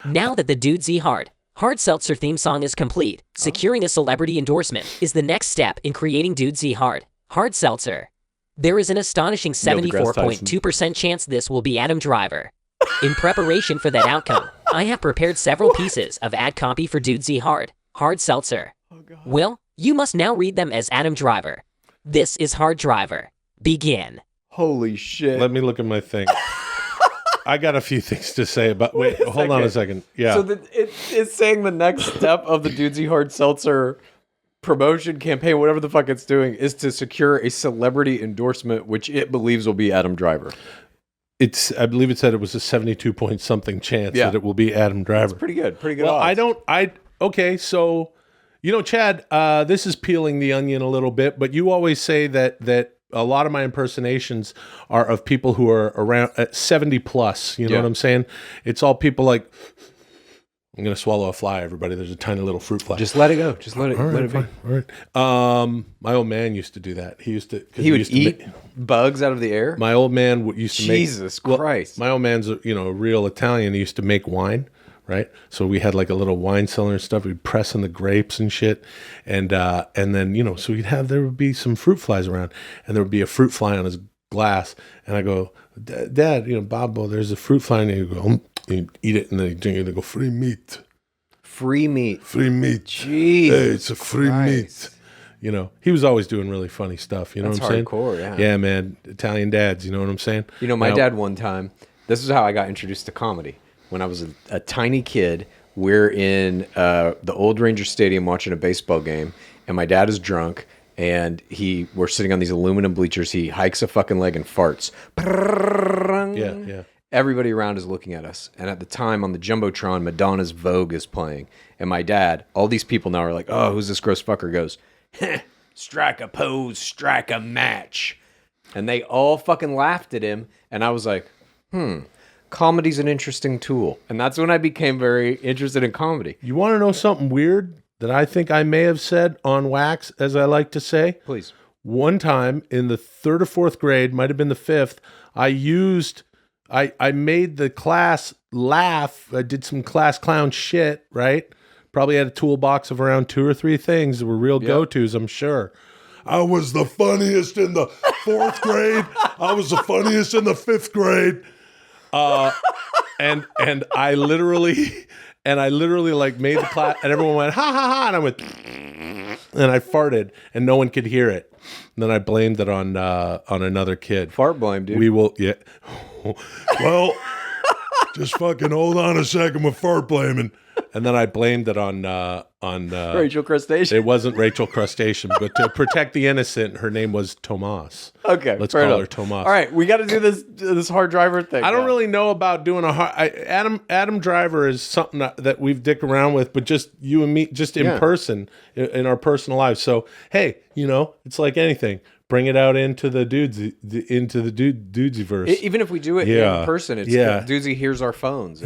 Now that the Dudesy Hard Hard Seltzer theme song is complete, securing a celebrity endorsement is the next step in creating Dudesy Hard Hard Seltzer. There is an astonishing Neil deGrasse 74.2% chance this will be Adam Driver. In preparation for that outcome, I have prepared several pieces of ad copy for Dudesy Hard Hard Seltzer. Will, you must now read them as Adam Driver. This is Hard Driver. Begin. Holy shit. Let me look at my thing. I got a few things to say about. Wait, hold on a second. Yeah. So it's saying the next step of the Dudesy Hard Seltzer promotion campaign, whatever the fuck it's doing, is to secure a celebrity endorsement, which it believes will be Adam Driver. I believe it said it was a 72 point something chance that it will be Adam Driver. That's pretty good. Pretty good. Well, odds. Okay, so, Chad, this is peeling the onion a little bit, but you always say that a lot of my impersonations are of people who are around 70 plus. You know what I'm saying? It's all people like, I'm going to swallow a fly, everybody. There's a tiny little fruit fly. Just let it go. Just let it be. All right. My old man used to do that. He would eat bugs out of the air? My old man used to make... Jesus Christ. My old man's, a real Italian. He used to make wine, right? So we had like a little wine cellar and stuff. We'd press in the grapes and shit. And then, so there would be some fruit flies around, and there would be a fruit fly on his glass. And I go, Dad, Babbo, there's a fruit fly. And he would go, you eat it, and then you drink it, and they go, free meat. Free meat. Free meat. Jeez. Hey, it's a free meat. He was always doing really funny stuff. You know what I'm saying? Hardcore, yeah. Yeah, man. Italian dads, you know what I'm saying? My dad one time, this is how I got introduced to comedy. When I was a tiny kid, we're in the old Ranger Stadium watching a baseball game, and my dad is drunk, and we're sitting on these aluminum bleachers. He hikes a fucking leg and farts. Yeah. Everybody around is looking at us. And at the time on the Jumbotron, Madonna's Vogue is playing. And my dad, all these people now are like, oh, who's this gross fucker? Goes, strike a pose, strike a match. And they all fucking laughed at him. And I was like, comedy's an interesting tool. And that's when I became very interested in comedy. You want to know something weird that I think I may have said on wax, as I like to say? Please. One time in the 3rd or 4th grade, might have been the 5th, I made the class laugh. I did some class clown shit, right? Probably had a toolbox of around 2 or 3 things that were real go-tos, I'm sure. I was the funniest in the 4th grade. I was the funniest in the 5th grade. And I literally like made the class, and everyone went, ha, ha, ha. And I went, and I farted, and no one could hear it. And then I blamed it on another kid. Fart blame, dude. We will, yeah. Well, just fucking hold on a second with fart blaming. And then I blamed it on Rachel Crustacean. It wasn't Rachel Crustacean, but to protect the innocent, her name was Tomas. Okay, let's call her Tomas. All right, we got to do this hard driver thing. I don't really know about doing a hard. Adam Driver is something that we've dicked around with, but just you and me, just in person, in our personal lives. So hey, it's like anything. Bring it out into the Dudesy verse. Even if we do it in person, it's Dudesy hears our phones.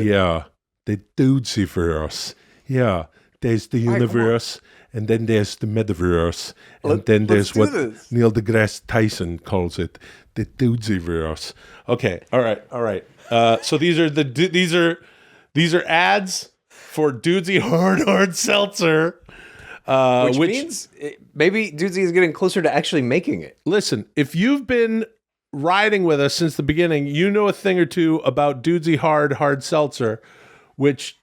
The Dudesy verse. Yeah. There's the universe, and then there's the metaverse, and then there's what Neil deGrasse Tyson calls it, the Dudesy verse. Okay. All right. So these are ads for Dudesy Hard Hard Seltzer. Which means maybe Dudesy is getting closer to actually making it. Listen, if you've been riding with us since the beginning, you know a thing or two about Dudesy Hard Hard Seltzer, which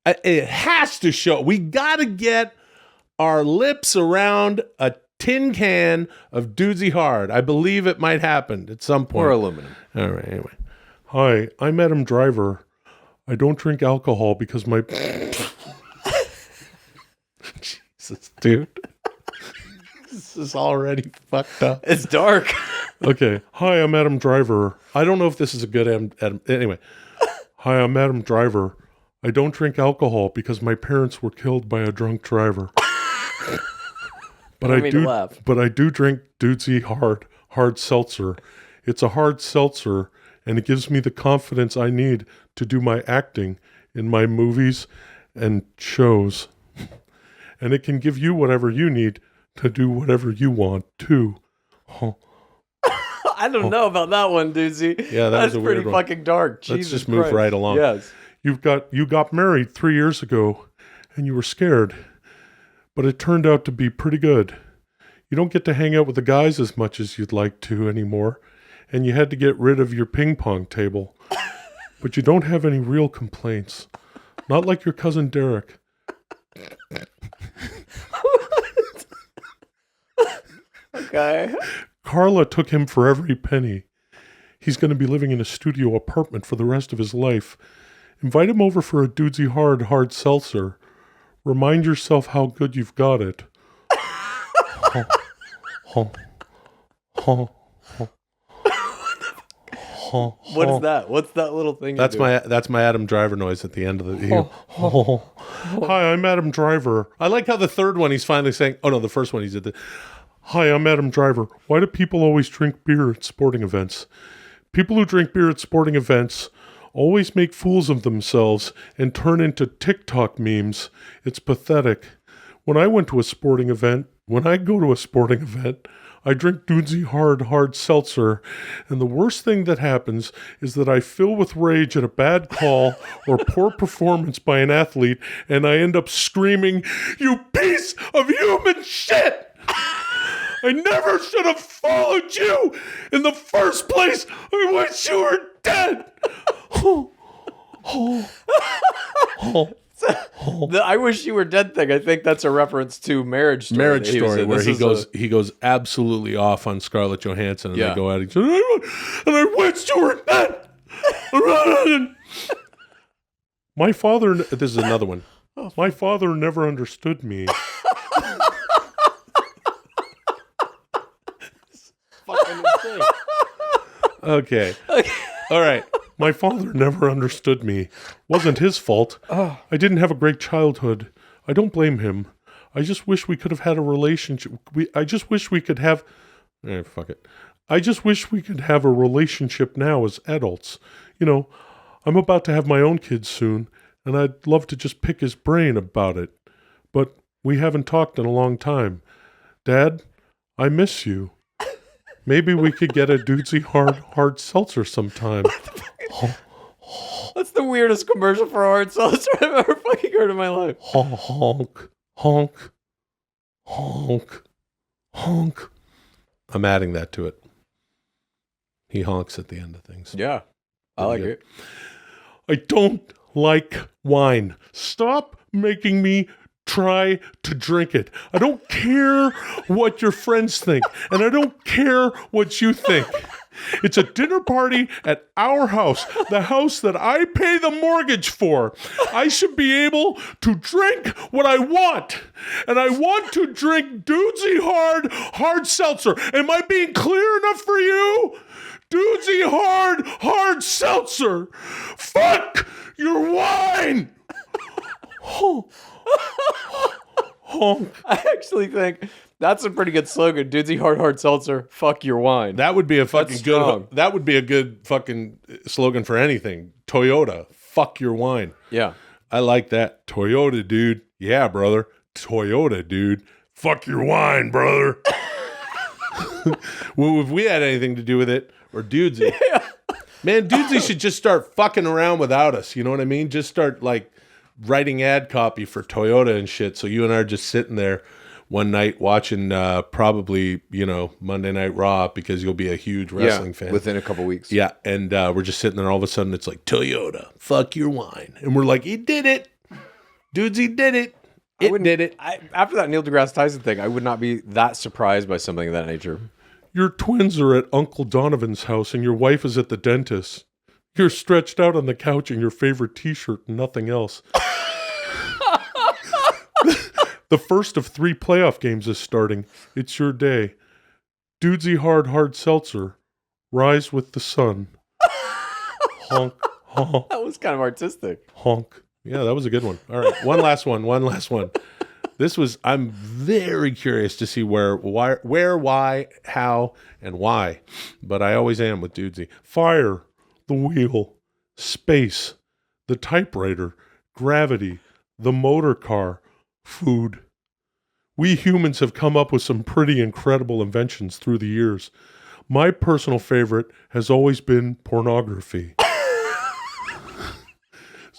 it has to show. We got to get our lips around a tin can of Dudesy Hard. I believe it might happen at some point. Or aluminum. All right, anyway. Hi, I'm Adam Driver. I don't drink alcohol because my... Jesus, dude. This is already fucked up. It's dark. Okay. Hi, I'm Adam Driver. I don't know if this is a good Adam. Anyway. Hi, I'm Adam Driver. I don't drink alcohol because my parents were killed by a drunk driver. But I do drink Dudesy Hard Seltzer. It's a hard seltzer, and it gives me the confidence I need to do my acting in my movies and shows. And it can give you whatever you need to do whatever you want, too. I don't know about that one, Dudesy. Yeah, that's a weird pretty one. fucking dark. Let's Jesus just move Christ. right along. Yes. You got married 3 years ago, and you were scared, but it turned out to be pretty good. You don't get to hang out with the guys as much as you'd like to anymore, and you had to get rid of your ping pong table. But you don't have any real complaints. Not like your cousin Derek. Okay. Carla took him for every penny. He's going to be living in a studio apartment for the rest of his life. Invite him over for a Dudesy Hard Hard Seltzer. Remind yourself how good you've got it. What is that? What's that little thing? That's my Adam Driver noise at the end of the. Hi, I'm Adam Driver. I like how the third one he's finally saying. Oh no, the first one he did. Hi, I'm Adam Driver. Why do people always drink beer at sporting events? People who drink beer at sporting events always make fools of themselves and turn into TikTok memes. It's pathetic. When I go to a sporting event, I drink Dudesy Hard Hard Seltzer, and the worst thing that happens is that I fill with rage at a bad call or poor performance by an athlete, and I end up screaming, "You piece of human shit! I never should have followed you in the first place! I wish you were dead!" The "I wish you were dead" thing, I think that's a reference to Marriage Story. Marriage Story, where he goes absolutely off on Scarlett Johansson, and they go at each other, and I wish you were dead. My father, this is another one. My father never understood me. Fucking insane. Okay. All right. My father never understood me. Wasn't his fault. I didn't have a great childhood. I don't blame him. I just wish we could have had a relationship. I just wish we could have... fuck it. I just wish we could have a relationship now as adults. You know, I'm about to have my own kids soon, and I'd love to just pick his brain about it. But we haven't talked in a long time. Dad, I miss you. Maybe we could get a Dudesy Hard Seltzer sometime. That's the weirdest commercial for hard seltzer I've ever fucking heard in my life. Honk, honk, honk, honk. I'm adding that to it. He honks at the end of things. Yeah, I like it. I don't like wine. Stop making me try to drink it. I don't care what your friends think, and I don't care what you think. It's a dinner party at our house, the house that I pay the mortgage for. I should be able to drink what I want, and I want to drink Dudesy Hard Seltzer. Am I being clear enough for you? Dudesy Hard Seltzer. Fuck your wine. I actually think that's a pretty good slogan. Dudesy Hard Hard Seltzer. Fuck your wine. That would be a fucking good. That would be a good fucking slogan for anything. Toyota. Fuck your wine. Yeah, I like that. Toyota, dude. Yeah, brother. Toyota, dude. Fuck your wine, brother. Well, if we had anything to do with it, or Dudesy, man, Dudesy should just start fucking around without us. You know what I mean? Just start like writing ad copy for Toyota and shit. So you and I are just sitting there one night watching probably, Monday Night Raw, because you'll be a huge wrestling fan. Within a couple weeks. Yeah. And we're just sitting there, all of a sudden it's like, Toyota, fuck your wine. And we're like, he did it. Dudesy did it. Did it. After that Neil deGrasse Tyson thing, I would not be that surprised by something of that nature. Your twins are at Uncle Donovan's house and your wife is at the dentist. You're stretched out on the couch in your favorite t-shirt and nothing else. The first of 3 playoff games is starting. It's your day. Dudesy Hard Seltzer. Rise with the sun. Honk, honk. That was kind of artistic. Honk. Yeah, that was a good one. All right, one last one. I'm very curious to see where, why, how, and why. But I always am with Dudesy. Fire, the wheel, space, the typewriter, gravity, the motor car, food. We humans have come up with some pretty incredible inventions through the years. My personal favorite has always been pornography.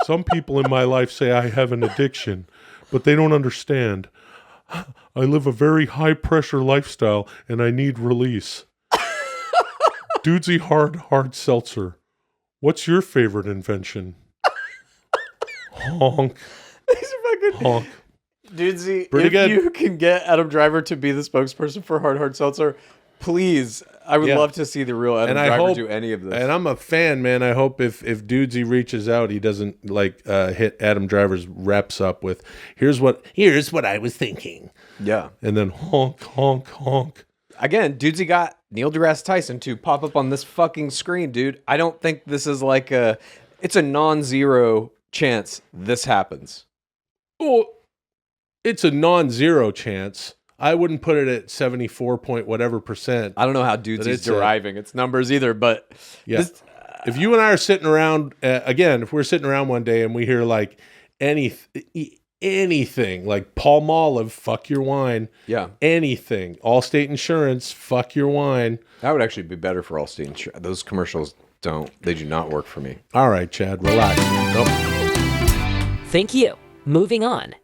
Some people in my life say I have an addiction, but they don't understand. I live a very high-pressure lifestyle, and I need release. Dudesy Hard Hard Seltzer. What's your favorite invention? Honk. Honk. Dudesy, Pretty if good. you can get Adam Driver to be the spokesperson for Hard Hard Seltzer, please. I would love to see the real Adam Driver do any of this. And I'm a fan, man. I hope if Dudesy reaches out, he doesn't hit Adam Driver's reps up with here's what I was thinking. Yeah. And then honk, honk, honk. Again, Dudesy got Neil deGrasse Tyson to pop up on this fucking screen, dude. I don't think this is it's a non-zero chance this happens. Oh, it's a non-zero chance. I wouldn't put it at 74 point whatever %. I don't know how Dudesy's deriving its numbers either, but yeah. If you and I are sitting around, again, if we're sitting around one day and we hear like anything, like Palmolive, fuck your wine. Yeah. Anything. Allstate Insurance, fuck your wine. That would actually be better for Allstate Insurance. Those commercials they do not work for me. All right, Chad, relax. Nope. Thank you. Moving on.